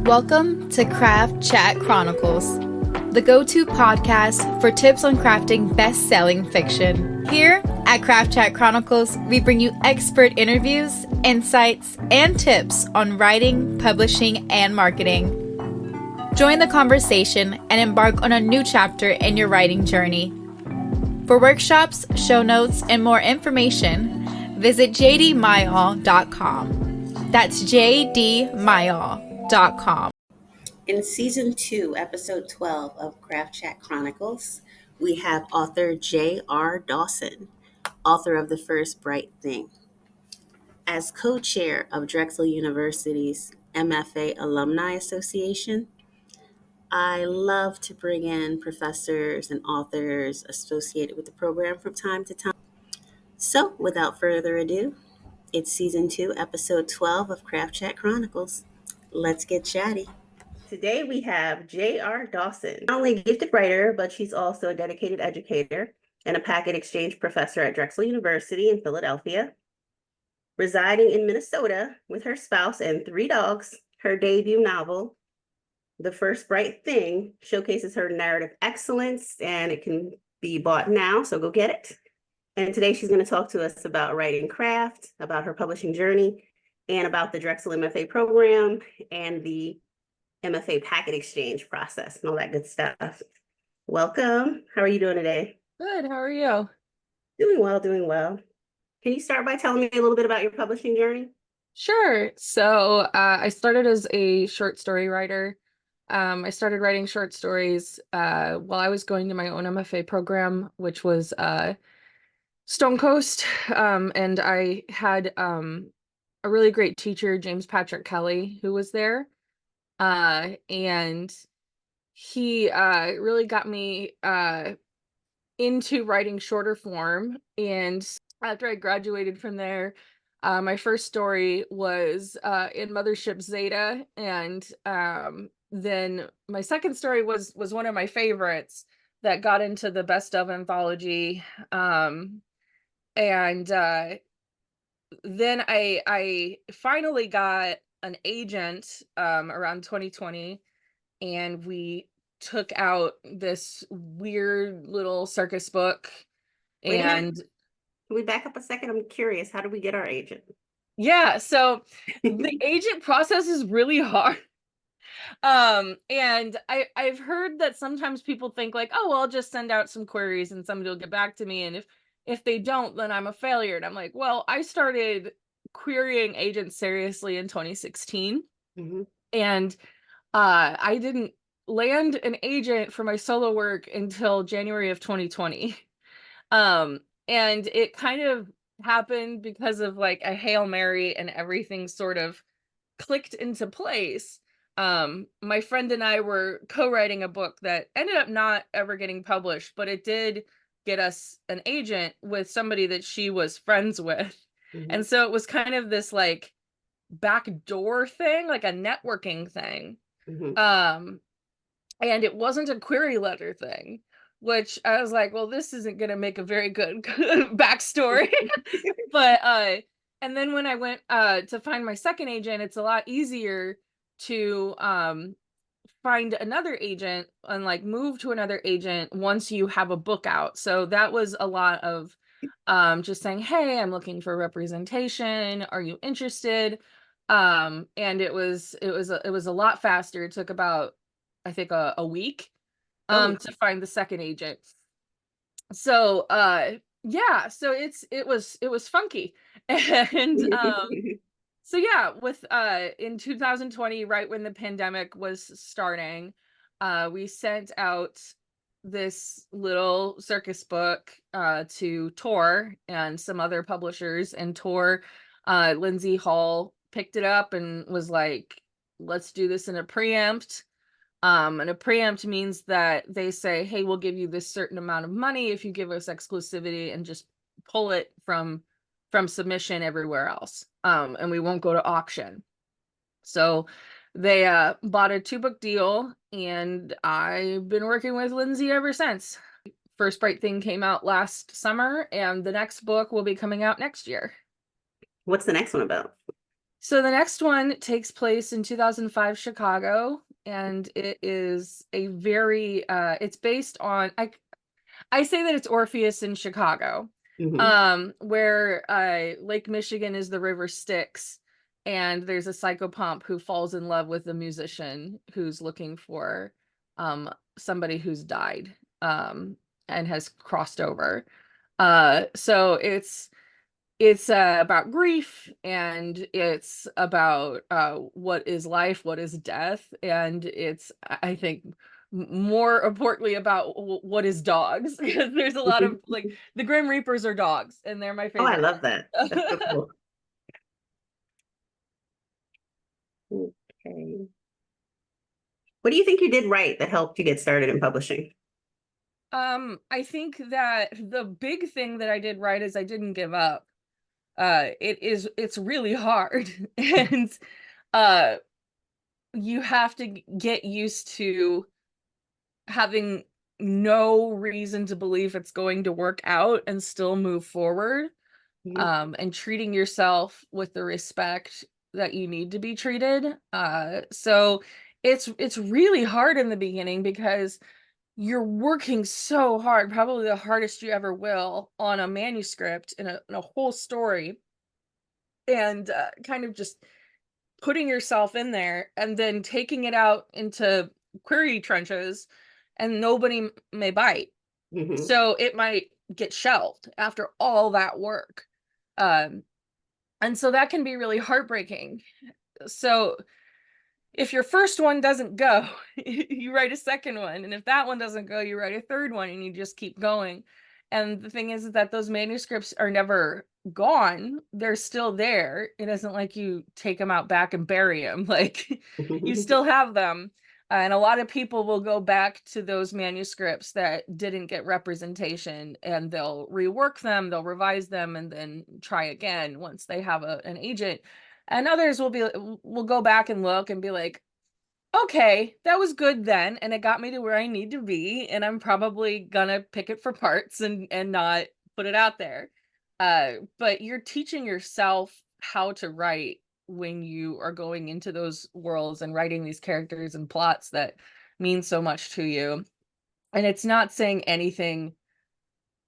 Welcome to Craft Chat Chronicles, the go-to podcast for tips on crafting best-selling fiction. Here at Craft Chat Chronicles, we bring you expert interviews, insights, and tips on writing, publishing, and marketing. Join the conversation and embark on a new chapter in your writing journey. For workshops, show notes, and more information, visit J.D.Myall.com. That's J.D.Myall.com. In Season 2, Episode 12 of Craft Chat Chronicles, we have author J.R. Dawson, author of The First Bright Thing. As co-chair of Drexel University's MFA Alumni Association, I love to bring in professors and authors associated with the program from time to time. So, without further ado, it's Season 2, Episode 12 of Craft Chat Chronicles. Let's get chatty. Today we have J.R. Dawson, not only a gifted writer, but she's also a dedicated educator and a packet exchange professor at Drexel University in Philadelphia. Residing in Minnesota with her spouse and 3 dogs, her debut novel, The First Bright Thing, showcases her narrative excellence, and it can be bought now, so go get it. And today she's going to talk to us about writing craft, about her publishing journey, and about the Drexel MFA program and the MFA packet exchange process and all that good stuff. Welcome. How are you doing today? Good. How are you? Doing well, doing well. Can you start by telling me a little bit about your publishing journey? Sure. So I started as a short story writer. I started writing short stories while I was going to my own MFA program, which was Stone Coast. And I had a really great teacher, James Patrick Kelly, who was there. And he really got me into writing shorter form. And after I graduated from there, my first story was in Mothership Zeta, and then my second story was one of my favorites that got into the best of anthology. And then I finally got an agent around 2020, and we took out this weird little circus book. Wait a minute. And Can we back up a second? I'm curious. How do we get our agent? yeah, so the agent process is really hard. And I've heard that sometimes people think like, oh, well, I'll just send out some queries and somebody will get back to me. And if they don't, then I'm a failure. And I'm like, well, I started querying agents seriously in 2016. Mm-hmm. And I didn't land an agent for my solo work until January of 2020. And it kind of happened because of like a Hail Mary, and everything sort of clicked into place. My friend and I were co-writing a book that ended up not ever getting published, but it did get us an agent with somebody that she was friends with. Mm-hmm. And so it was kind of this like backdoor thing, like a networking thing. Mm-hmm. And it wasn't a query letter thing, which I was like, well, this isn't going to make a very good backstory. But and then when I went to find my second agent, it's a lot easier to find another agent and like move to another agent once you have a book out. So that was a lot of just saying, hey, I'm looking for representation. Are you interested? And it was a lot faster. It took about, I think, a week to find the second agent. So yeah, so it was funky. And so yeah, with in 2020, right when the pandemic was starting, we sent out this little circus book to Tor and some other publishers, and Tor, Lindsay Hall picked it up and was like, let's do this in a preempt. And a preempt means that they say, hey, we'll give you this certain amount of money if you give us exclusivity, and just pull it from submission everywhere else. And we won't go to auction. So they bought a 2-book deal, and I've been working with Lindsay ever since. First Bright Thing came out last summer, and the next book will be coming out next year. What's the next one about? So the next one takes place in 2005 Chicago, and it is a very it's based on I say that it's Orpheus in Chicago, Mm-hmm. where Lake Michigan is the river Styx, and there's a psychopomp who falls in love with a musician who's looking for somebody who's died and has crossed over. So it's about grief, and it's about what is life, what is death, and it's, I think, more importantly about what is dogs, because there's a lot of, like, the Grim Reapers are dogs, and they're my Oh, I favorite. love that. That's so cool. Okay. What do you think you did right that helped you get started in publishing? I think that the big thing that I did right is I didn't give up. It's really hard, and uh you have to get used to having no reason to believe it's going to work out and still move forward, Mhm. and treating yourself with the respect that you need to be treated. So it's really hard in the beginning because you're working so hard, probably the hardest you ever will, on a manuscript and a whole story, and kind of just putting yourself in there and then taking it out into query trenches, and nobody may bite. Mhm. So it might get shelved after all that work. Um, and so that can be really heartbreaking. So if your first one doesn't go, you write a second one. And if that one doesn't go, you write a third one, and you just keep going. And the thing is that those manuscripts are never gone. They're still there. It isn't like you take them out back and bury them. Like, you still have them. And a lot of people will go back to those manuscripts that didn't get representation, and they'll rework them, they'll revise them, and then try again once they have an agent. And others will go back and look and be like, okay, that was good then, and it got me to where I need to be, and I'm probably gonna pick it for parts and not put it out there. But you're teaching yourself how to write when you are going into those worlds and writing these characters and plots that mean so much to you. And it's not saying anything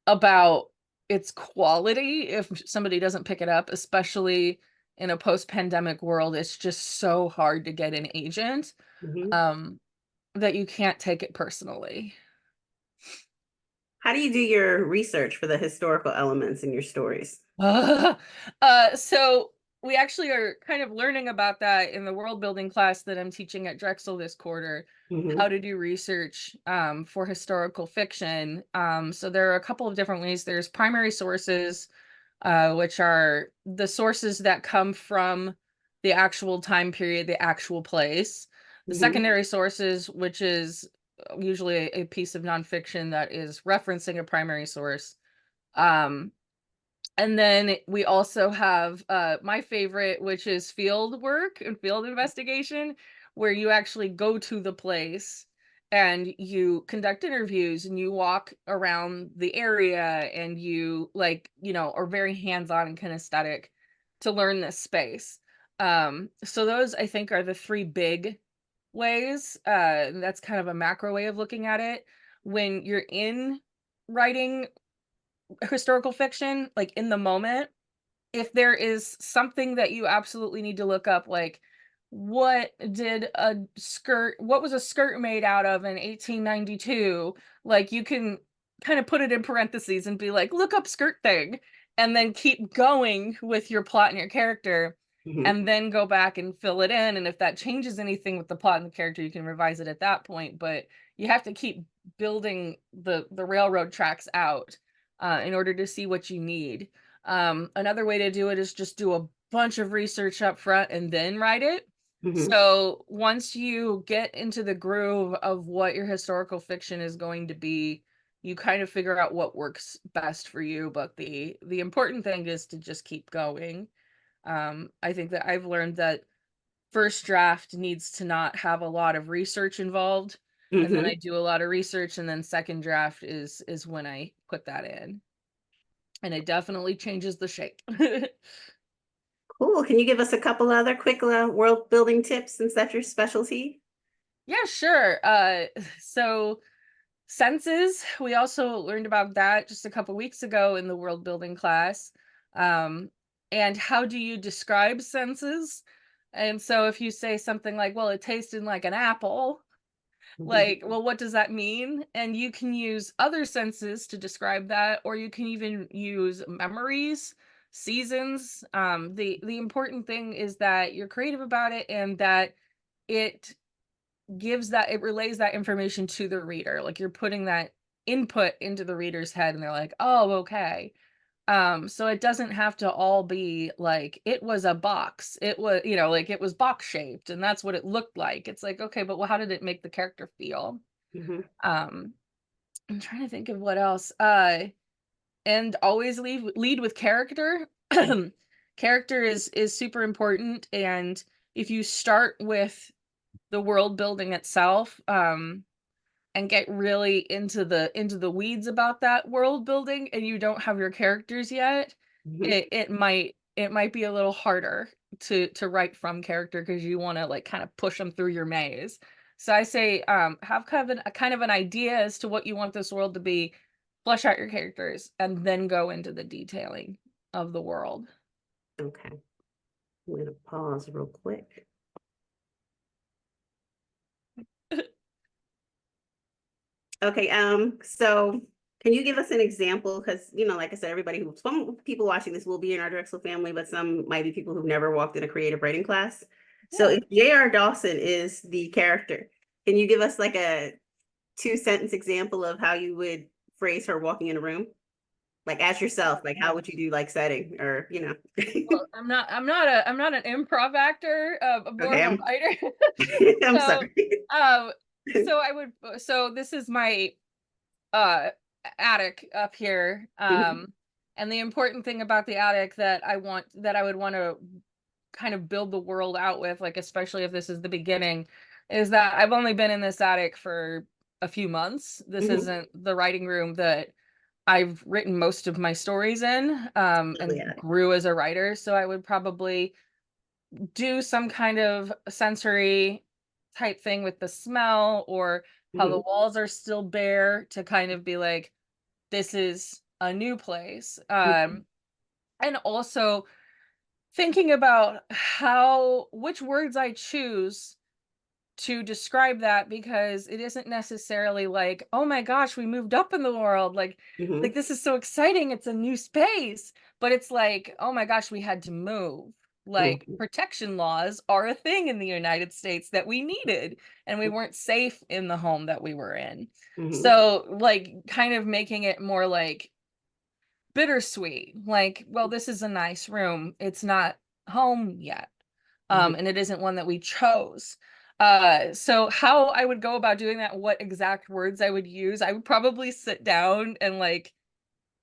about its quality if somebody doesn't pick it up, especially in a post-pandemic world. It's just so hard to get an agent, Mhm. um, that you can't take it personally. How do you do your research for the historical elements in your stories? So we actually are kind of learning about that in the world building class that I'm teaching at Drexel this quarter, how Hmm. to do research for historical fiction. So there are a couple of different ways. There's primary sources, which are the sources that come from the actual time period, the actual place. The Hmm. secondary sources, which is usually a piece of nonfiction that is referencing a primary source. Um, and then we also have my favorite, which is field work and field investigation, where you actually go to the place and you conduct interviews and you walk around the area, and you, like, are very hands-on and kinesthetic to learn this space. So those, I think, are the three big ways. And that's kind of a macro way of looking at it. When you're in writing historical fiction, like in the moment, if there is something that you absolutely need to look up, like what was a skirt made out of in 1892, like, you can kind of put it in parentheses and be like, look up skirt thing, and then keep going with your plot and your character, Hmm. and then go back and fill it in. And if that changes anything with the plot and the character, you can revise it at that point. But you have to keep building the railroad tracks out in order to see what you need. Another way to do it is just do a bunch of research up front and then write it. Hmm. So once you get into the groove of what your historical fiction is going to be, you kind of figure out what works best for you. But the important thing is to just keep going. I think that I've learned that first draft needs to not have a lot of research involved, and then I Hmm. do a lot of research, and then second draft is when I put that in, and it definitely changes the shape. Cool. Can you give us a couple other quick world building tips since that's your specialty? Yeah, sure. So senses, we also learned about that just a couple weeks ago in the world building class. Um, and how do you describe senses? And so if you say something like, well, it tasted like an apple, like, well, what does that mean? And you can use other senses to describe that, or you can even use memories, seasons. The important thing is that you're creative about it and that it it relays that information to the reader. Like you're putting that input into the reader's head and they're like, oh, okay. So it doesn't have to all be like it was a box. It was, like it was box shaped and that's what it looked like. It's like, okay, but well, how did it make the character feel? Mm-hmm. Um, I'm trying to think of what else. And always lead with character. Character is super important. And if you start with the world building itself, and get really into the weeds about that world building and you don't have your characters yet, Mm-hmm. it might be a little harder to write from character because you want to like kind of push them through your maze. So I say have kind of an idea as to what you want this world to be, flesh out your characters, and then go into the detailing of the world. Okay. I'm going to pause real quick. Okay, so can you give us an example? Because, like I said, some people watching this will be in our Drexel family, but some might be people who've never walked in a creative writing class. So Yeah. if JR Dawson is the character, can you give us like a 2 sentence example of how you would phrase her walking in a room? Like as yourself, like how would you do like setting or, Well, I'm not an improv actor, I'm more Okay, of a I'm writer. I'm So, sorry. um, so this is my uh attic up here. And the important thing about the attic that I would want to kind of build the world out with, like especially if this is the beginning, is that I've only been in this attic for a few months. This Mhm. isn't the writing room that I've written most of my stories in, Lovely and attic. grew as a writer. So I would probably do some kind of sensory type thing with the smell or how the Mhm. walls are still bare to kind of be like, this is a new place. Mhm. And also thinking about which words I choose to describe that, because it isn't necessarily like, oh my gosh, we moved up in the world, like Mhm. this is so exciting, it's a new space, but it's like, oh my gosh, we had to move. Like Mhm. protection laws are a thing in the United States that we needed, and we weren't safe in the home that we were in. Mhm. So like kind of making it more like bittersweet, like, well, this is a nice room, it's not home yet, Mhm. and it isn't one that we chose. So how I would go about doing that, what exact words I would use, I would probably sit down and like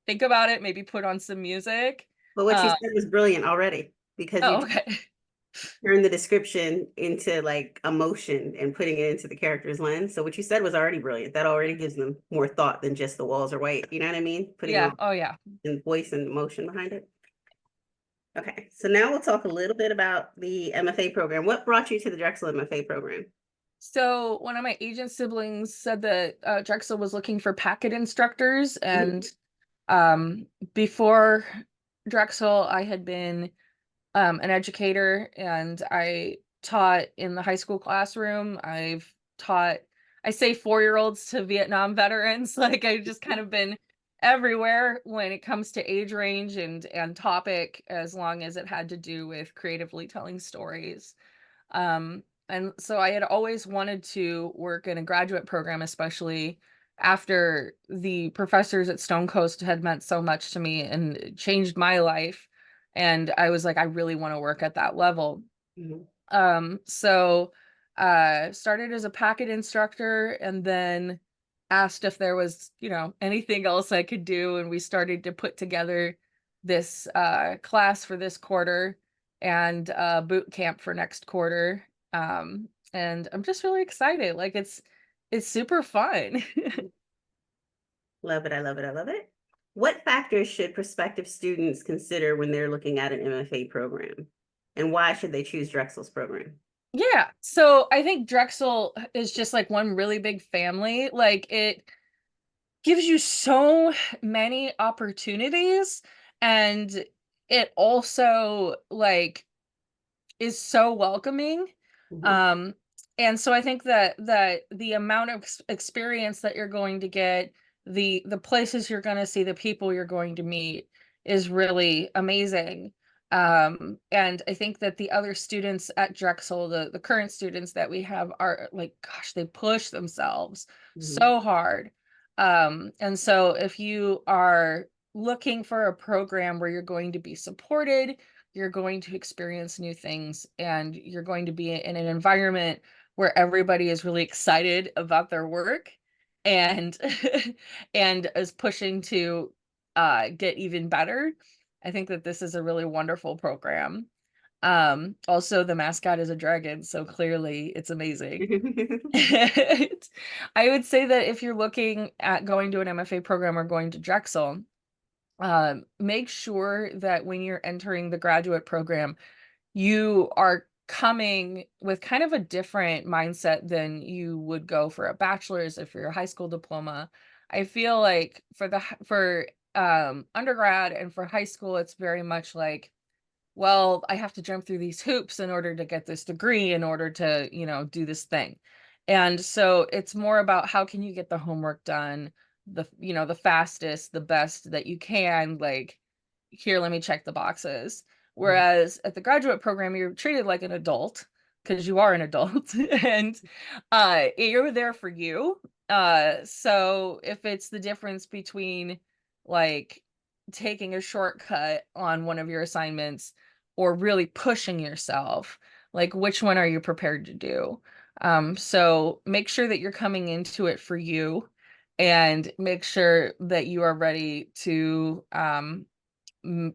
think about it, maybe put on some music. But what you uh, said was brilliant already because you oh, okay. turn the description into like emotion and putting it into the character's lens. So what you said was already brilliant. That already gives them more thought than just the walls are white. You know what I mean? Putting Yeah, it oh yeah. in voice and emotion behind it. Okay, so now we'll talk a little bit about the MFA program. What brought you to the Drexel MFA program? So one of my agent siblings said that Drexel was looking for packet instructors, Mhm. and before Drexel I had been an educator, and I taught in the high school classroom. I've taught, I say 4-year-olds to Vietnam veterans. Like I've just kind of been everywhere when it comes to age range and topic, as long as it had to do with creatively telling stories. And so I had always wanted to work in a graduate program, especially after the professors at Stone Coast had meant so much to me and changed my life. And I was like, I really want to work at that level. Mhm. So started as a packet instructor and then asked if there was, anything else I could do. And we started to put together this class for this quarter and boot camp for next quarter. And I'm just really excited. Like it's super fun. Love it. I love it. I love it. What factors should prospective students consider when they're looking at an MFA program? and why should they choose Drexel's program? Yeah. So I think Drexel is just like one really big family. Like it gives you so many opportunities, and it also like is so welcoming. Mhm. Um, and so I think that the amount of experience that you're going to get, the places you're going to see, the people you're going to meet is really amazing. And I think that the other students at Drexel, the current students that we have are like, gosh, they push themselves Mhm. so hard. And so if you are looking for a program where you're going to be supported, you're going to experience new things, and you're going to be in an environment where everybody is really excited about their work and and is pushing to get even better. I think that this is a really wonderful program. Also the mascot is a dragon, so clearly it's amazing. I would say that if you're looking at going to an MFA program or going to Drexel, make sure that when you're entering the graduate program, you are coming with kind of a different mindset than you would go for a bachelor's or for your high school diploma. I feel like for undergrad and for high school, it's very much like, well, I have to jump through these hoops in order to get this degree, in order to, do this thing. And so it's more about how can you get the homework done the fastest, the best that you can, like, here, let me check the boxes. Whereas at the graduate program, you're treated like an adult because you are an adult and you're there for you. So if it's the difference between like taking a shortcut on one of your assignments or really pushing yourself, like which one are you prepared to do? So make sure that you're coming into it for you, and make sure that you are ready to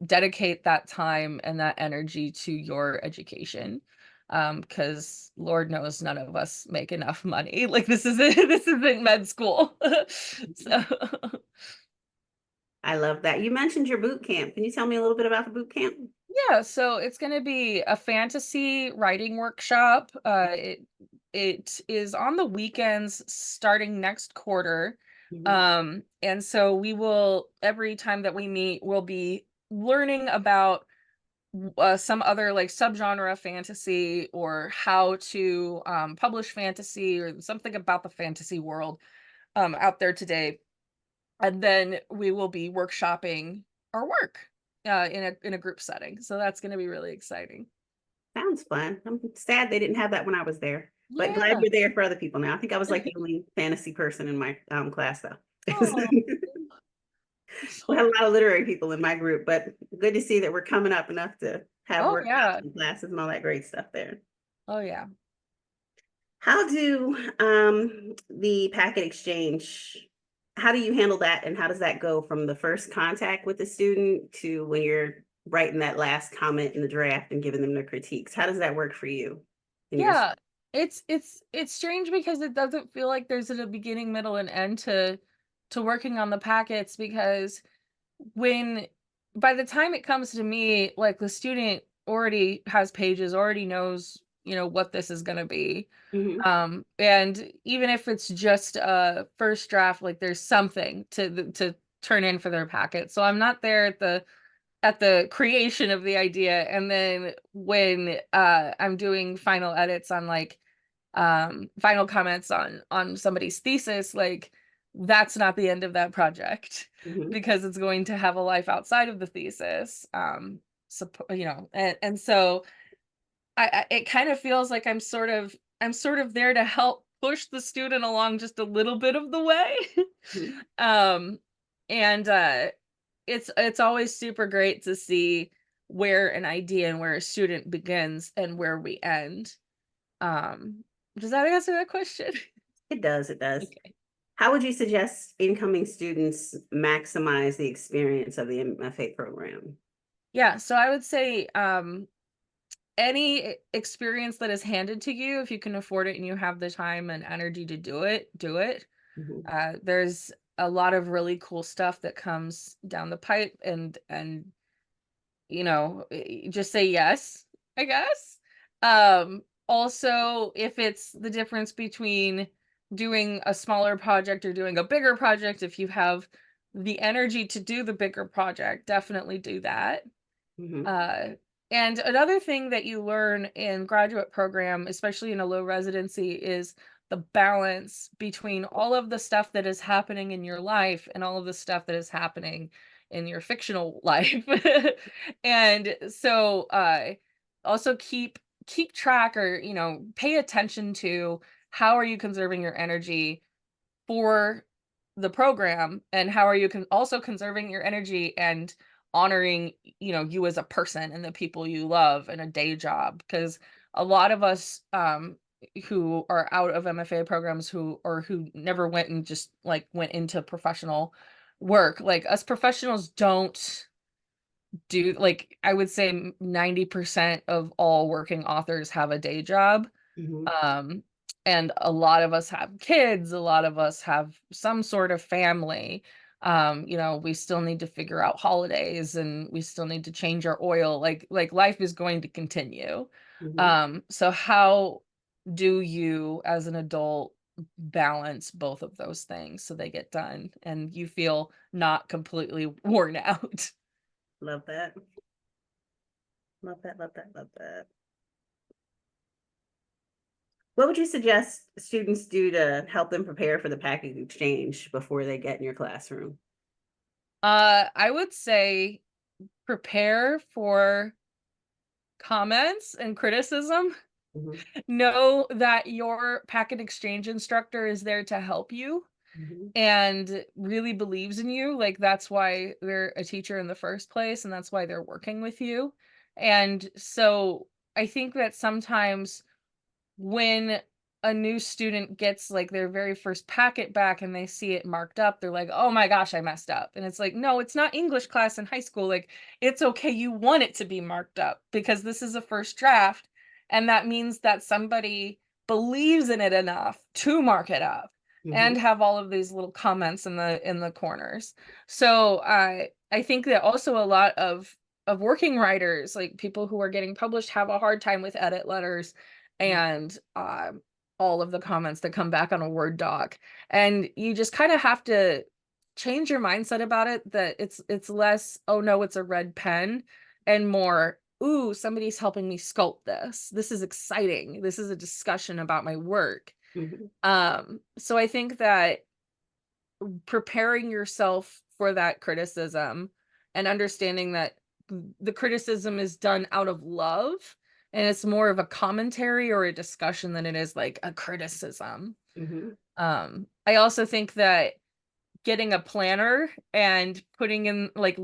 dedicate that time and that energy to your education. Because Lord knows none of us make enough money. Like this isn't this isn't med school. So I love that. You mentioned your boot camp. Can you tell me a little bit about the boot camp? yeah, so it's going to be a fantasy writing workshop. It is on the weekends starting next quarter. Mhm. And so we will, every time that we meet, we'll be learning about some other like subgenre fantasy, or how to publish fantasy, or something about the fantasy world out there today. And then we will be workshopping our work in a group setting. So that's going to be really exciting. Sounds fun. I'm sad they didn't have that when I was there, but glad Yeah. you're there for other people now. I think I was like the only fantasy person in my class, though. Oh, We had a lot of literary people in my group, but good to see that we're coming up enough to have oh workshops yeah. and classes and all that great stuff there. Oh yeah. How do the packet exchange, how do you handle that, and how does that go from the first contact with the student to when you're writing that last comment in the draft and giving them the critiques? How does that work for you in your Yeah. It's strange because it doesn't feel like there's a beginning, middle, and end to working on the packets, because when by the time it comes to me, like the student already has pages, already knows, what this is going to be. Mhm. And even if it's just a first draft, like there's something to turn in for their packet. So I'm not there at the creation of the idea, and then when I'm doing final edits on like final comments on somebody's thesis, like that's not the end of that project Mhm. because it's going to have a life outside of the thesis. And so it kind of feels like I'm sort of there to help push the student along just a little bit of the way. Mhm. um and it's always super great to see where an idea and where a student begins and where we end. um does that answer that question? It does, it does. Okay. How would you suggest incoming students maximize the experience of the MFA program? Yeah, so I would say any experience that is handed to you, if you can afford it and you have the time and energy to do it, do it. Mhm. There's a lot of really cool stuff that comes down the pipe, and just say yes. I guess. Also, if it's the difference between doing a smaller project or doing a bigger project, if you have the energy to do the bigger project, definitely do that. Mm-hmm. Uh, and another thing that you learn in graduate program, especially in a low residency, is the balance between all of the stuff that is happening in your life and all of the stuff that is happening in your fictional life. And so also keep track, or pay attention to how are you conserving your energy for the program, and how are you also conserving your energy and honoring you as a person and the people you love in a day job. Because a lot of us who are out of MFA programs, who never went and just like went into professional work, like us professionals don't do, like, I would say 90% of all working authors have a day job. Mm-hmm. um and a lot of us have kids, a lot of us have some sort of family. We still need to figure out holidays, and we still need to change our oil, like life is going to continue. Mm-hmm. So how do you as an adult balance both of those things so they get done and you feel not completely worn out? Love that. Love that. Love that. Love that. What would you suggest students do to help them prepare for the package exchange before they get in your classroom? I would say prepare for comments and criticism. Mm-hmm. Know that your packet exchange instructor is there to help you Mm-hmm. and really believes in you. Like, that's why they're a teacher in the first place, and that's why they're working with you. And so I think that sometimes when a new student gets like their very first packet back and they see it marked up, they're like, "Oh my gosh, I messed up." And it's like, "No, it's not English class in high school. Like, it's okay. You want it to be marked up because this is a first draft, and that means that somebody believes in it enough to mark it up Mm-hmm. and have all of these little comments in the corners." So I think that also a lot of working writers, like people who are getting published, have a hard time with edit letters and all of the comments that come back on a Word doc. And you just kind of have to change your mindset about it, that it's less, "Oh no, it's a red pen," and more, "Ooh, somebody's helping me sculpt this. This is exciting. This is a discussion about my work." Mm-hmm. So I think that preparing yourself for that criticism and understanding that the criticism is done out of love and it's more of a commentary or a discussion than it is like a criticism. Mm-hmm. I also think that getting a planner and putting in like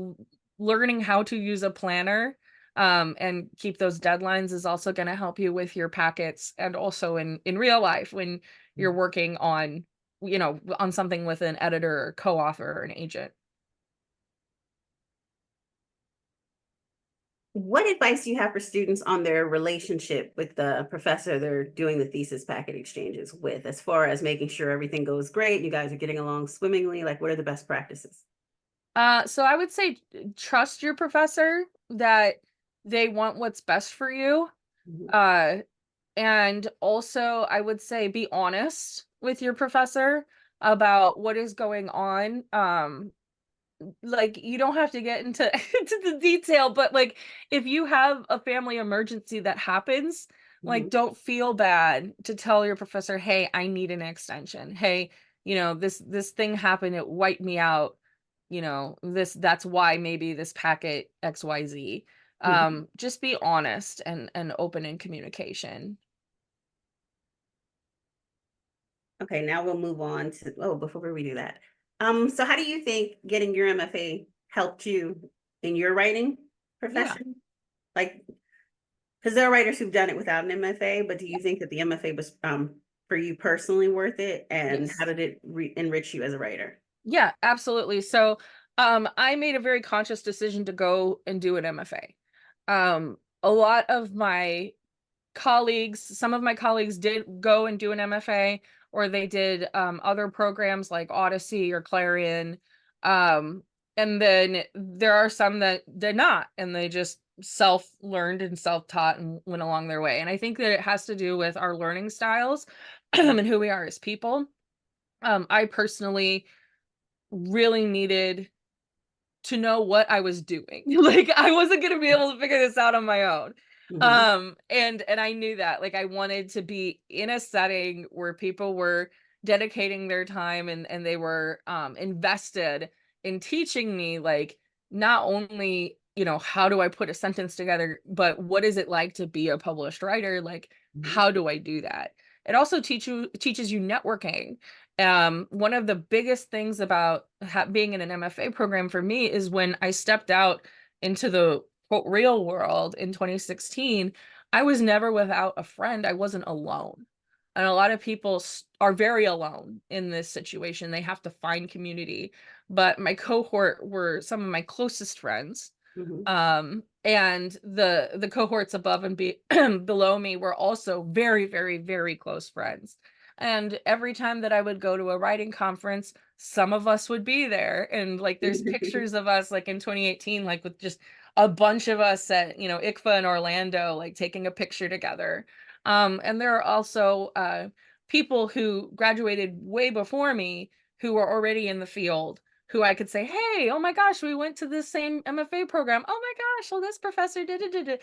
learning how to use a planner and keep those deadlines is also going to help you with your packets, and also in real life when you're working on on something with an editor or co-author or an agent. What advice do you have for students on their relationship with the professor they're doing the thesis packet exchanges with, as far as making sure everything goes great, you guys are getting along swimmingly? Like, what are the best practices? So I would say trust your professor that they want what's best for you. Mm-hmm. Uh, and also I would say be honest with your professor about what is going on. Like, you don't have to get into into the detail, but like if you have a family emergency that happens, Mm-hmm. like, don't feel bad to tell your professor, "Hey, I need an extension. Hey, this thing happened, it wiped me out. That's why maybe this packet XYZ." Mm-hmm. Just be honest and open in communication. Okay, now we'll move on to, oh, before we do that. So how do you think getting your MFA helped you in your writing Yeah. profession? Like, because there are writers who've done it without an MFA, but do you think that the MFA was for you personally worth it? And how Yes. did it enrich you as a writer? Yeah, absolutely. So, I made a very conscious decision to go and do an MFA. A lot of my some of my colleagues did go and do an MFA, or they did other programs like Odyssey or Clarion. Um, And then there are some that did not, and they just self-learned and self-taught and went along their way. And I think that it has to do with our learning styles and who we are as people. I personally really needed to know what I was doing. Like I wasn't going to be able to figure this out on my own. Mm-hmm. And I knew that, like, I wanted to be in a setting where people were dedicating their time and they were invested in teaching me, like, not only, how do I put a sentence together, but what is it like to be a published writer? Like, Mm-hmm. how do I do that? It also teaches you networking. One of the biggest things about being in an MFA program for me is when I stepped out into the quote real world in 2016, I was never without a friend. I wasn't alone. And a lot of people are very alone in this situation. They have to find community. But my cohort were some of my closest friends. Mm-hmm. And the cohorts above and below me were also very, very, very close friends. And every time that I would go to a writing conference, some of us would be there. And like there's pictures of us like in 2018, like with just a bunch of us at, ICFA in Orlando, like taking a picture together. And there are also people who graduated way before me who were already in the field, who I could say, hey, oh my gosh, we went to this same MFA program. Oh my gosh, well, this professor did.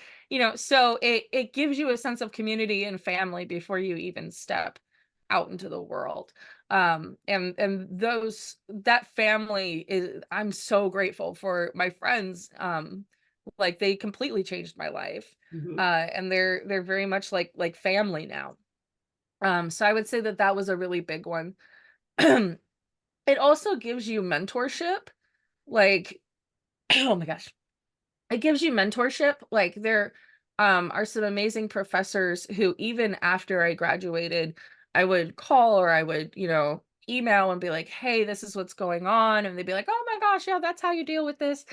So it gives you a sense of community and family before you even step out into the world. And that family is, I'm so grateful for my friends. Like they completely changed my life. Mm-hmm. And they're very much like family now. So I would say that was a really big one. It also gives you mentorship. Like, oh my gosh, it gives you mentorship. Like there are some amazing professors who, even after I graduated, I would call or I would, email and be like, hey, this is what's going on. And they'd be like, oh my gosh, yeah, that's how you deal with this.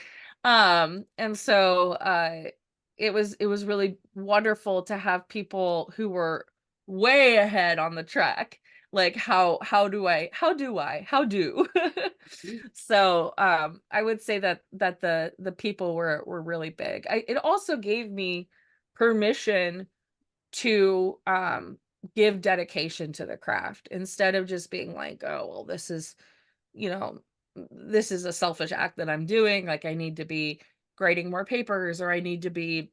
And so it was really wonderful to have people who were way ahead on the track. Like how do so I would say that the people were really big. It also gave me permission to give dedication to the craft instead of just being like, oh well, you know this is a selfish act that I'm doing, like I need to be grading more papers, or I need to be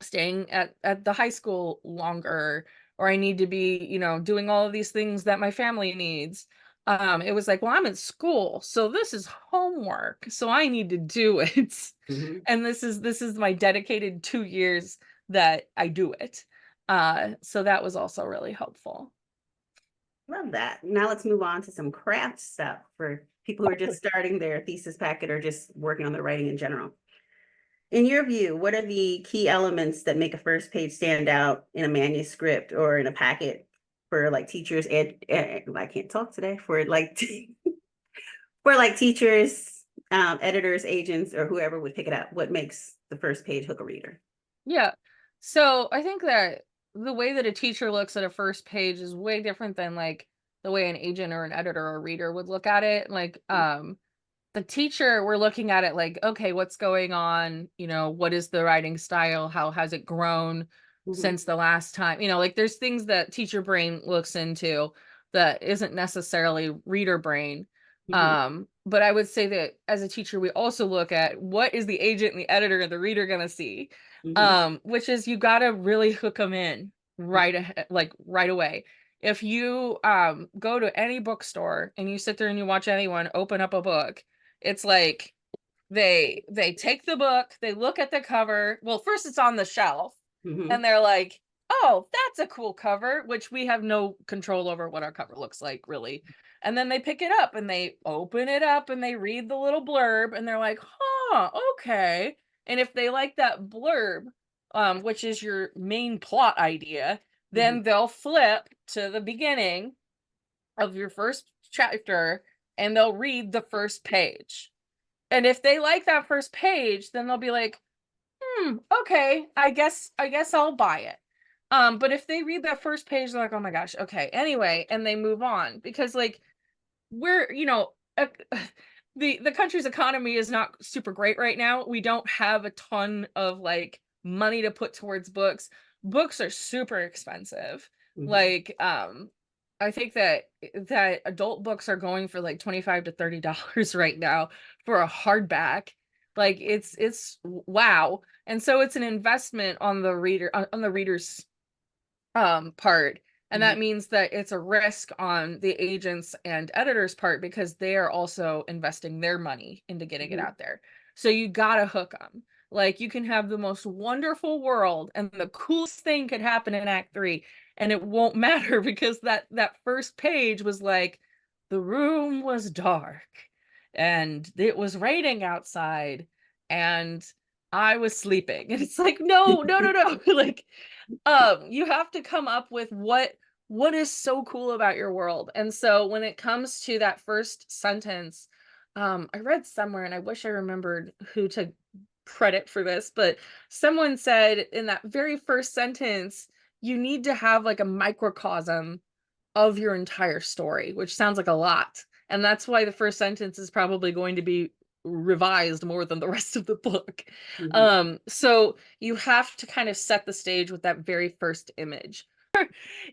staying at the high school longer, or I need to be, doing all of these things that my family needs. It was like, well, I'm in school, so this is homework, so I need to do it. Mm-hmm. And this is my dedicated 2 years that I do it. So that was also really helpful. Love that. Now let's move on to some craft stuff for people who are just starting their thesis packet or just working on their writing in general. In your view, what are the key elements that make a first page stand out in a manuscript or in a packet for like teachers and I can't talk today, for like for like teachers, editors, agents, or whoever would pick it up? What makes the first page hook a reader? Yeah. So I think that the way that a teacher looks at a first page is way different than like the way an agent or an editor or reader would look at it. Like, the teacher, we're looking at it like, okay, what's going on? What is the writing style? How has it grown Mm-hmm. since the last time? Like there's things that teacher brain looks into that isn't necessarily reader brain. Mm-hmm. But I would say that as a teacher, we also look at what is the agent and the editor and the reader going to see, Mm-hmm. which is you got to really hook them in right ahead, like right away. If you go to any bookstore and you sit there and you watch anyone open up a book, it's like they take the book, they look at the cover. Well, first it's on the shelf, Mm-hmm. and they're like, "Oh, that's a cool cover," which we have no control over what our cover looks like, really. And then they pick it up and they open it up and they read the little blurb and they're like, "Huh, okay." And if they like that blurb, which is your main plot idea, Mm-hmm. then they'll flip to the beginning of your first chapter and they'll read the first page. And if they like that first page, then they'll be like, okay, I guess I'll buy it. But if they read that first page, they're like, oh my gosh, okay, anyway, and they move on because like we're, the country's economy is not super great right now. We don't have a ton of like money to put towards books. Books are super expensive. Mhm. Like I think that adult books are going for like $25 to $30 right now for a hardback. Like it's wow. And so it's an investment on the reader's part, and Mhm. that means that it's a risk on the agents and editors part because they are also investing their money into getting it Mhm. out there. So you gotta hook them. Like you can have the most wonderful world and the coolest thing could happen in act 3 and it won't matter because that first page was like the room was dark and it was raining outside and I was sleeping. And it's like no, no, no, no. Like you have to come up with what is so cool about your world. And so when it comes to that first sentence, I read somewhere and I wish I remembered who to credit for this, but someone said in that very first sentence you need to have like a microcosm of your entire story, which sounds like a lot. And that's why the first sentence is probably going to be revised more than the rest of the book. Mhm. So you have to kind of set the stage with that very first image.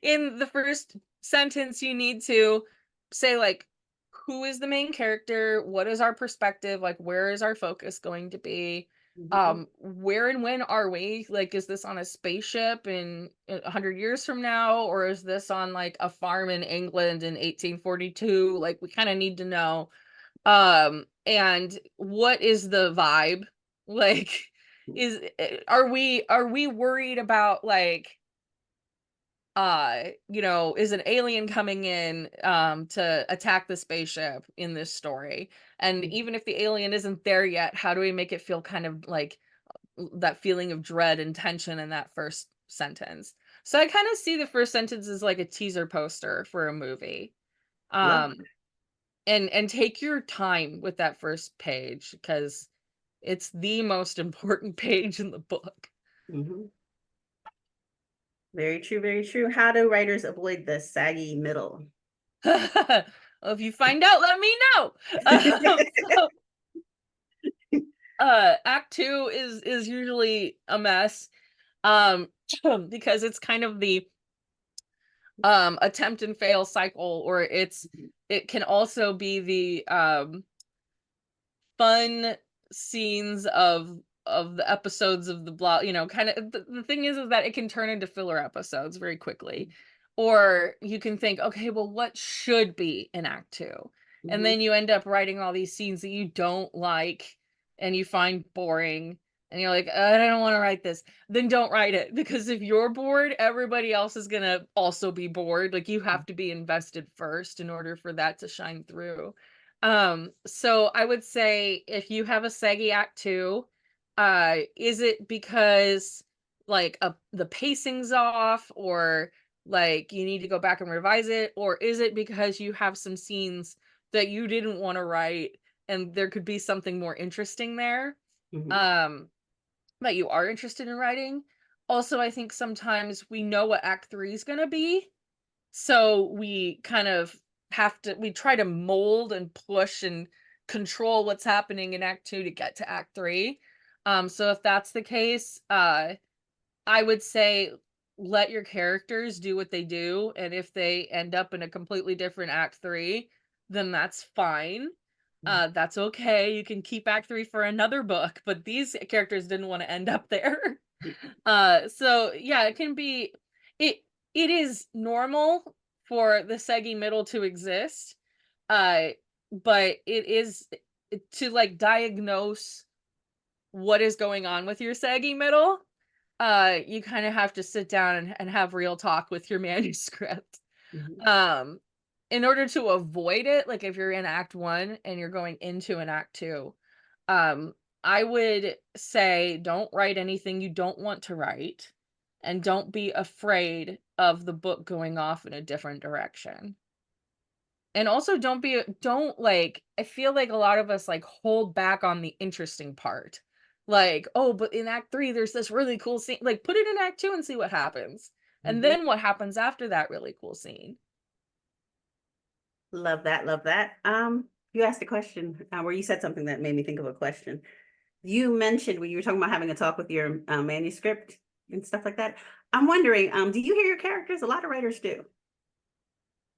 In the first sentence, you need to say, like, who is the main character? What is our perspective? Like, where is our focus going to be? Mhm. Where and when are we? Like, is this on a spaceship in 100 years from now, or is this on like a farm in England in 1842? Like, we kind of need to know. And what is the vibe? Like, are we worried about like is an alien coming in to attack the spaceship in this story? And Mhm. even if the alien isn't there yet, how do we make it feel kind of like that feeling of dread and tension in that first sentence? So I kind of see the first sentence as like a teaser poster for a movie. Love um and take your time with that first page because it's the most important page in the book. that. Mhm. Very true, very true. How do writers avoid the saggy middle? Well, if you find out, let me know. So act 2 is usually a mess, um because it's kind of the attempt and fail cycle, or it can also be the fun scenes of the episodes of the blah, kind of the thing is that it can turn into filler episodes very quickly. Or you can think, okay, well, what should be in act 2? And Mhm. then you end up writing all these scenes that you don't like and you find boring, and you're like, I don't want to write this. Then don't write it, because if you're bored, everybody else is going to also be bored. Like, you have to be invested first in order for that to shine through. So I would say if you have a saggy act 2, is it because like the pacing's off, or like you need to go back and revise it, or is it because you have some scenes that you didn't want to write and there could be something more interesting there Mhm. um that you are interested in writing? Also, I think sometimes we know what act 3 is going to be, so we kind of we try to mold and push and control what's happening in act 2 to get to act 3. So if that's the case, I would say let your characters do what they do, and if they end up in a completely different act 3, then that's fine. That's okay. You can keep act 3 for another book, but these characters didn't want to end up there. So yeah, it it is normal for the saggy middle to exist. Uh, but it is to like diagnose what is going on with your saggy middle. You kind of have to sit down and have real talk with your manuscript. Mhm. Um, in order to avoid it, like if you're in act 1 and you're going into an act 2, um, I would say don't write anything you don't want to write, and don't be afraid of the book going off in a different direction. And also don't like, I feel like a lot of us like hold back on the interesting part. Like, oh, but in act 3 there's this really cool scene. Like, put it in act 2 and see what happens. And Mhm. then what happens after that really cool scene. Love that, love that. You asked a question where you said something that made me think of a question. You mentioned when you were talking about having a talk with your manuscript and stuff like that. I'm wondering, do you hear your characters? A lot of writers do.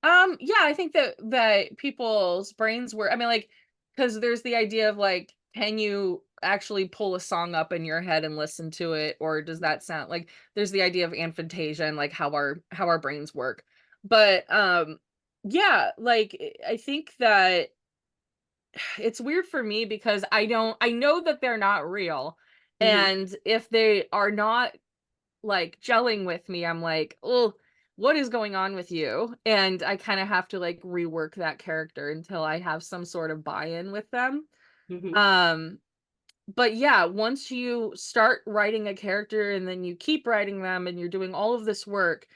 Yeah, I think that people's brains were, I mean, like, because there's the idea of like, can you actually pull a song up in your head and listen to it, or does that sound like, there's the idea of aphantasia and like how our brains work. But yeah, like I think that it's weird for me because I know that they're not real. Mm-hmm. And if they are not like gelling with me, I'm like, oh, what is going on with you? And I kind of have to like rework that character until I have some sort of buy-in with them. Mm-hmm. Um, but yeah, once you start writing a character and then you keep writing them and you're doing all of this work,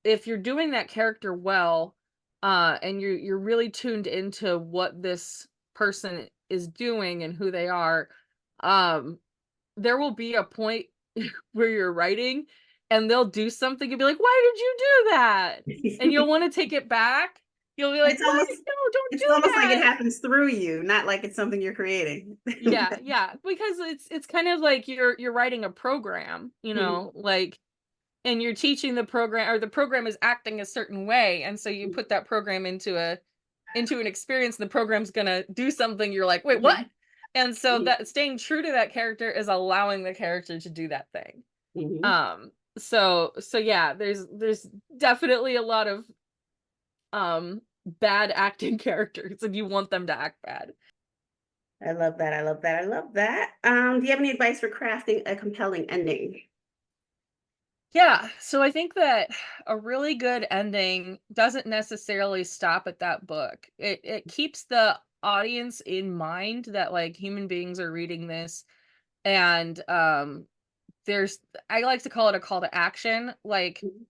if you're doing that character well, and you're really tuned into what this person is doing and who they are, um, there will be a point where you're writing and they'll do something and be like, why did you do that? And you'll want to take it back. You'll be like, It's what? almost No, don't it's do almost like it that. happens through you, not like it's something you're creating. Yeah, because it's kind of like you're writing a program, Mhm. like, and you're teaching the program, or the program is acting a certain way, and so you put that program into an experience, and the program's gonna do something, you're like, wait, what? Mhm. And so Mhm. that staying true to that character is allowing the character to do that thing. Mhm. So yeah, there's definitely a lot of bad acting characters, and you want them to act bad. I love that. I love that. I love that. Do you have any advice for crafting a compelling ending? Yeah, so I think that a really good ending doesn't necessarily stop at that book. It keeps the audience in mind that like human beings are reading this, and there's, I like to call it a call to action. Like Mhm.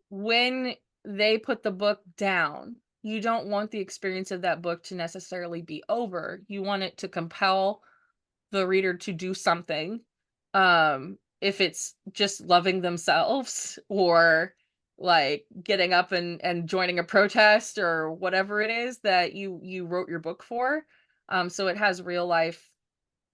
when they put the book down, you don't want the experience of that book to necessarily be over. You want it to compel the reader to do something. If it's just loving themselves, or like getting up and joining a protest, or whatever it is that you wrote your book for. So it has real life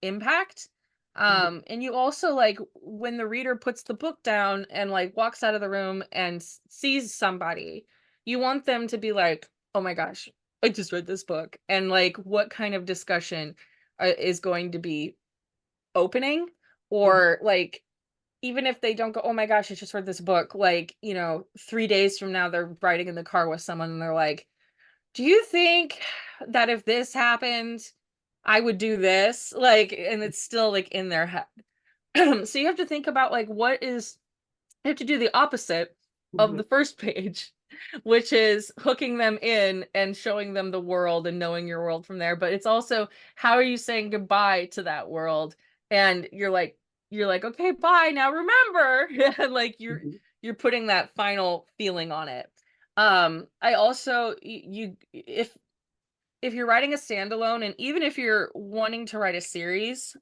impact. Mhm. And you also like when the reader puts the book down and like walks out of the room and sees somebody, you want them to be like, oh my gosh, I just read this book. And like, what kind of discussion is going to be opening? Mhm. Or like, even if they don't go, oh my gosh, I just read this book, like, 3 days from now, they're riding in the car with someone and they're like, do you think that if this happened, I would do this? Like, and it's still like in their head. So you have to think about like you have to do the opposite of Mhm. the first page, which is hooking them in and showing them the world and knowing your world from there. But it's also, how are you saying goodbye to that world? And you're like, okay, bye. Now remember, and like Mhm. you're putting that final feeling on it. I also if you're writing a standalone, and even if you're wanting to write a series,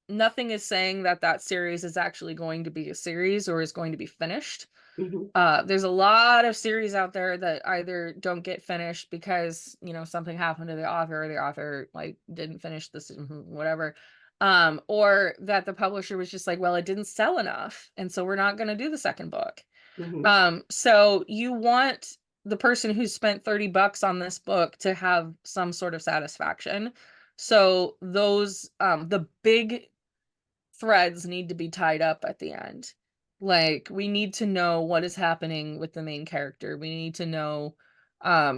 nothing is saying that that series is actually going to be a series or is going to be finished. Mhm. There's a lot of series out there that either don't get finished because, something happened to the author, or the author like didn't finish this, whatever. Or that the publisher was just like, well, it didn't sell enough, and so we're not going to do the second book. Mhm. So you want the person who spent $30 on this book to have some sort of satisfaction. So those the big threads need to be tied up at the end. Like we need to know what is happening with the main character. We need to know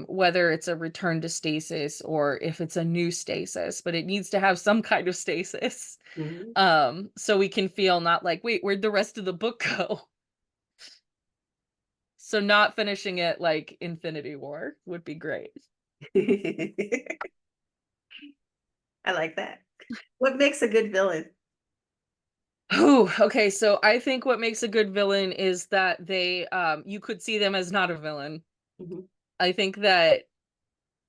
whether it's a return to stasis or if it's a new stasis, but it needs to have some kind of stasis. Mhm. So we can feel not like, wait, where'd the rest of the book go? So not finishing it like Infinity War would be great. I like that. What makes a good villain? Oh, okay. So I think what makes a good villain is that they you could see them as not a villain. Mhm. I think that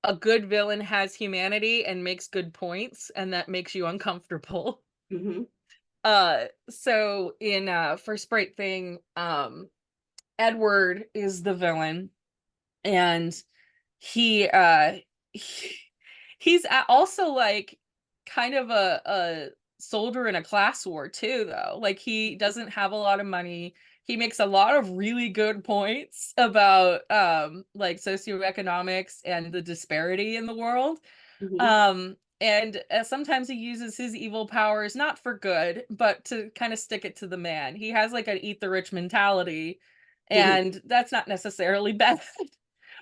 a good villain has humanity and makes good points, and that makes you uncomfortable. Mhm. So in First Bright Thing, Edward is the villain, and he He's also like kind of a soldier in a class war too, though. Like he doesn't have a lot of money. He makes a lot of really good points about like socioeconomics and the disparity in the world. Mhm. And sometimes he uses his evil powers not for good, but to kind of stick it to the man. He has like an eat the rich mentality, Mhm. and that's not necessarily bad,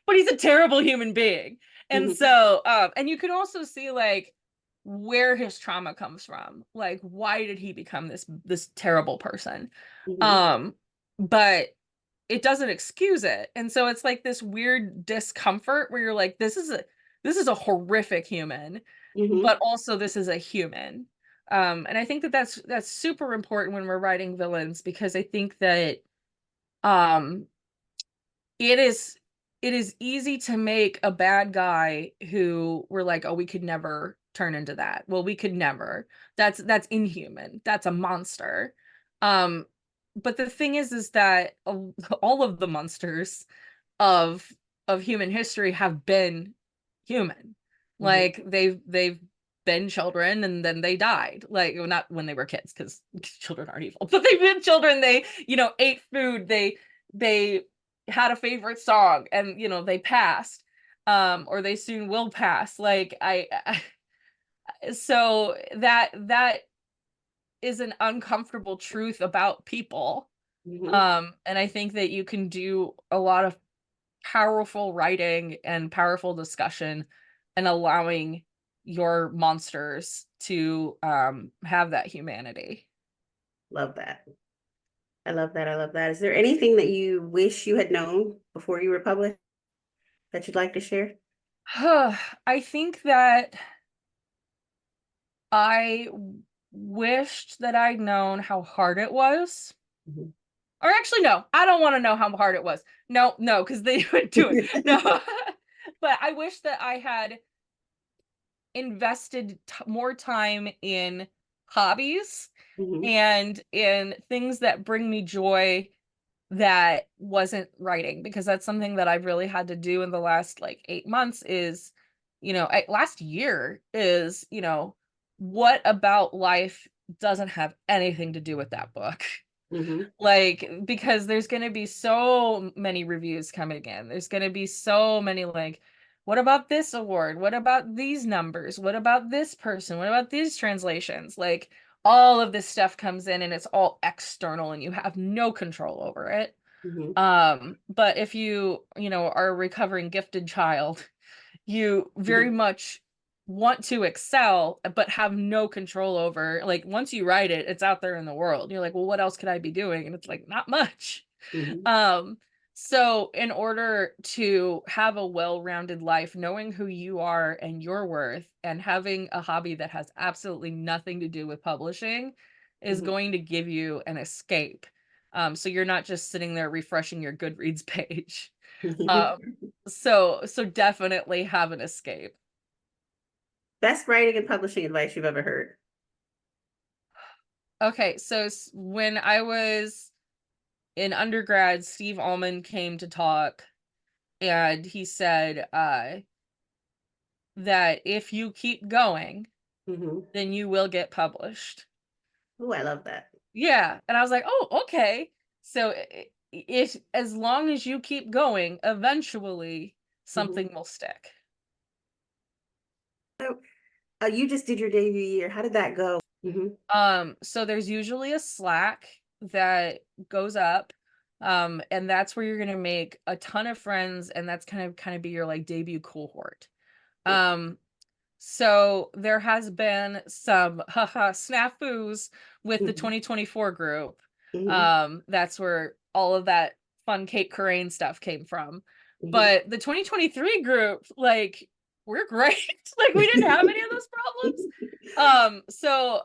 but he's a terrible human being. And Mhm. so, and you can also see like where his trauma comes from. Like, why did he become this terrible person? Mhm. Um, but it doesn't excuse it. And so it's like this weird discomfort where you're like, this is a horrific human, Mhm. but also this is a human. And I think that that's super important when we're writing villains, because I think that um it is it is easy to make a bad guy who we're like, oh, we could never turn into that. Well, we could never. That's inhuman. That's a monster. Um, but the thing is that all of the monsters of human history have been human. Mhm. Like they've been children and then they died. Like, well, not when they were kids, because children aren't evil, but they've been children. They, ate food. They had a favorite song, and they passed. Or they soon will pass. Like so that is an uncomfortable truth about people. Mhm. And I think that you can do a lot of powerful writing and powerful discussion and allowing your monsters to have that humanity. Love that. I love that. I love that. Is there anything that you wish you had known before you were published that you'd like to share? I think that I wished that I'd known how hard it was. Mhm. Or actually, no, I don't want to know how hard it was. No, no, because they would do it. No. But I wish that I had invested more time in hobbies Mhm. and in things that bring me joy that wasn't writing, because that's something that I've really had to do in the last like 8 months is, last year is, what about life doesn't have anything to do with that book? Mhm. Like, because there's going to be so many reviews coming in. There's going to be so many like, what about this award? What about these numbers? What about this person? What about these translations? Like, all of this stuff comes in and it's all external and you have no control over it. Mhm. But if you are a recovering gifted child, you very Mhm. much want to excel but have no control over, like, once you write it, it's out there in the world. You're like, well, what else could I be doing? And it's like, not much. Mhm. um so in order to have a well-rounded life, knowing who you are and your worth, and having a hobby that has absolutely nothing to do with publishing, is Mhm. going to give you an escape. So you're not just sitting there refreshing your Goodreads page. um so definitely have an escape. Best writing and publishing advice you've ever heard. Okay, so when I was in undergrad, Steve Almond came to talk, and he said that if you keep going, Mhm. then you will get published. Oh, I love that. Yeah, and I was like, oh, okay. So if as long as you keep going, eventually Mhm. something will stick. So, you just did your debut year. How did that go? Mhm. So there's usually a Slack that goes up, and that's where you're gonna make a ton of friends, and that's kind of be your like debut cohort. Cool. Um, so there has been some haha snafus with the Mhm. 2024 group. Mhm. That's where all of that fun Kate Corain stuff came from. Mhm. But the 2023 group, like, we're great. Like, we didn't have any of those problems. So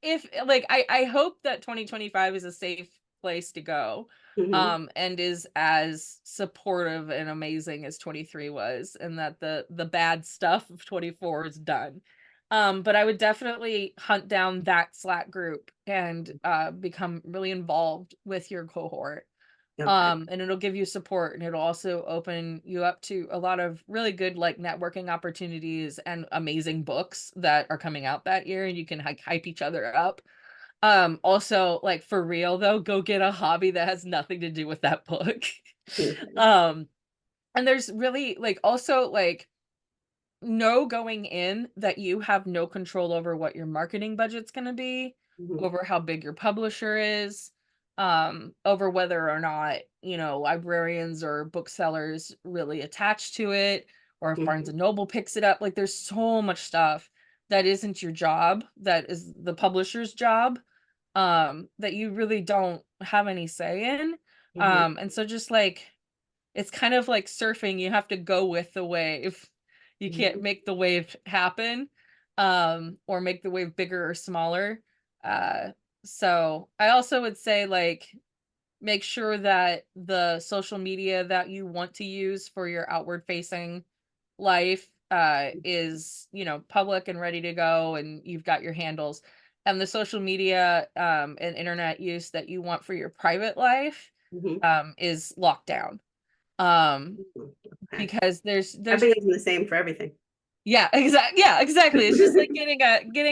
if like I hope that 2025 is a safe place to go, Mhm. and is as supportive and amazing as 23 was, and that the bad stuff of 24 is done. But I would definitely hunt down that Slack group and become really involved with your cohort. Okay. And it'll give you support, and it'll also open you up to a lot of really good like networking opportunities and amazing books that are coming out that year, and you can hype each other up. Also, like, for real though, go get a hobby that has nothing to do with that book. um and there's really like also like know going in that you have no control over what your marketing budget's going to be, Mhm. over how big your publisher is, over whether or not, librarians or booksellers really attach to it, or if Barnes Mhm. and Noble picks it up. Like, there's so much stuff that isn't your job, that is the publisher's job, that you really don't have any say in. Mhm. And so just like, it's kind of like surfing, you have to go with the wave. You can't Mhm. make the wave happen, or make the wave bigger or smaller. Uh, so I also would say, like, make sure that the social media that you want to use for your outward facing life is, public and ready to go, and you've got your handles. And the social media and internet use that you want for your private life Mhm. is locked down. Um, Mhm. Okay. because I've there's been just using the same for everything. yeah, exactly. It's just like getting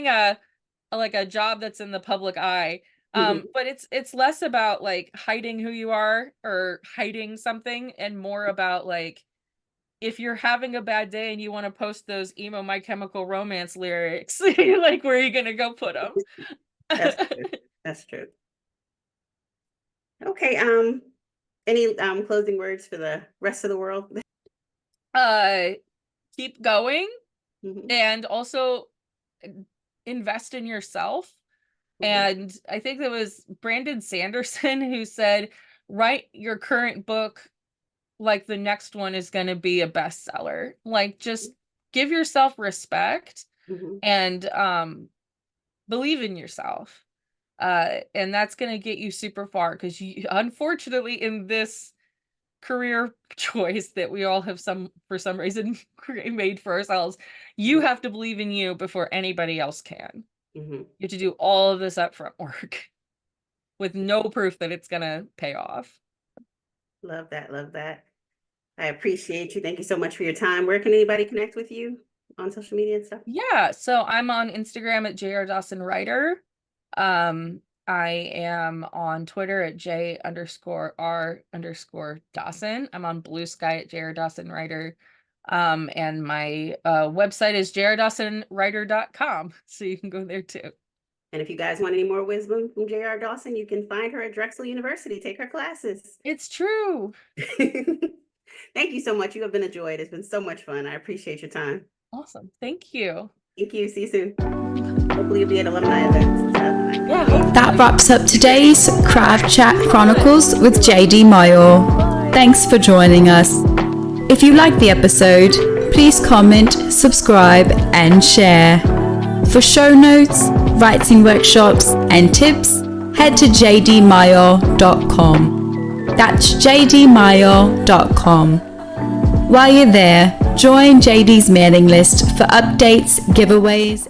a job that's in the public eye. Mhm. But it's less about like hiding who you are or hiding something, and more about like, if you're having a bad day and you want to post those emo My Chemical Romance lyrics, like, where are you gonna go put them? That's true. That's true. Okay. Any closing words for the rest of the world? uh, Keep going, Mhm. and also invest in yourself. Mhm. And I think it was Brandon Sanderson who said, write your current book like the next one is going to be a bestseller. Like, just give yourself respect, Mhm. and believe in yourself. And that's going to get you super far, because you, unfortunately, in this career choice that we all have for some reason made for ourselves, you Mhm. have to believe in you before anybody else can. Mhm. You have to do all of this upfront work with no proof that it's gonna pay off. Love that. Love that. I appreciate you. Thank you so much for your time. Where can anybody connect with you on social media and stuff? Yeah, so I'm on Instagram at JR Dawson Writer. I am on Twitter at J_R_Dawson. I'm on Blue Sky at JR Dawson Writer. And my website is jrdawsonwriter.com. So you can go there too. And if you guys want any more wisdom from JR Dawson, you can find her at Drexel University. Take her classes. It's true. Thank you so much. You have been a joy. It's been so much fun. I appreciate your time. Awesome. Thank you. Thank you. See you soon. Hopefully you'll be at alumni events. Yeah. That wraps up today's Craft Chat Chronicles with J.D.Myall. Thanks for joining us. If you liked the episode, please comment, subscribe, and share. For show notes, writing workshops, and tips, head to JD.Myall.com. That's JD.Myall.com. While you're there, join JD's mailing list for updates, giveaways,